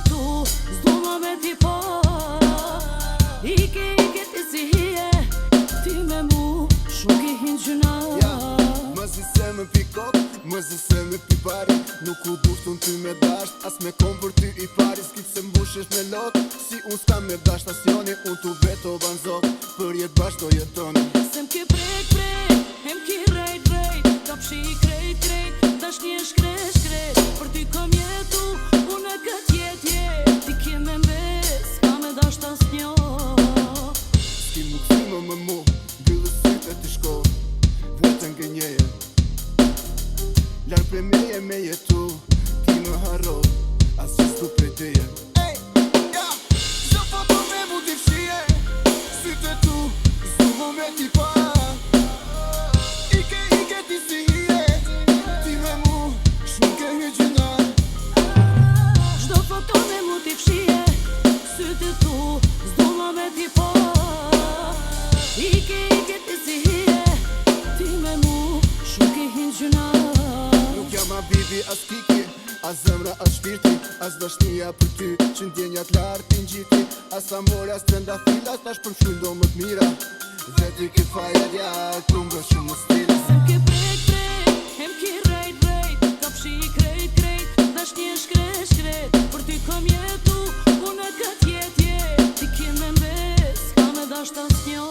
tu, s'du ma me t'i pa. Ike ti si hije, ti me mu shumë ki hin gjuna. Më se me pikot, më se me pipari. Nuk u dushtun ty me dasht, as me kom për ty i pari. S'kip se mbushesh me lot, si unë s'kam me dasht as joni. Unë tu veto ban zot, për jet bashk do jetoni. Se m'ki prek, e m'ki rejt, ka pshi krejt, dash një shkret. Për ty kom jetu, unë e kët jetje. Ti ke me mbes, ka me dasht as njo. S'ki mu kësimo më mu, byllë sytë e t'i shko. Vetën gënjeje, larë pre meje me jetu. Ti më harro, as që s'du prej teje. Zë foto me mu t'i fshije, sytë e tu, s'du më me t'i pa. Ike ti si hije, ti me mu, shumë ke një gjuna. Çdo foto me mu t'i fshije, sytë e tu, s'du më me t'i pa. Ike ti si hije, ti me mu, shumë ke hin gjuna. Nuk jam a bibi as kiki, as zemra as shpirti, as dashnia për ty, që ndjenjat lartë t'ingjiti. As amore as trenda filas, tash për m'shkull do më t'mira. Dhe ty ki faja djallë, ku m'gë shumë në stile. Se m'ke prek, e m'ki rejt, ka pshi krejt, dash një shkret. Për ty kom jetu, unë e kët jetje. Ti ke me mbes, ka me dasht as njo.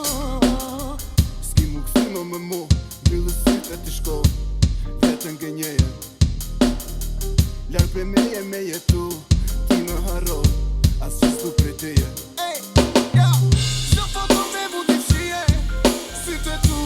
S'ki mu kësimo më mu, byllë sytë e t'i shko. Vetën gënjeje, larë pre meje me jetu. Ti më harro, as që s'du prej teje. Zë foto me mu t'i fshije, sytë e tu,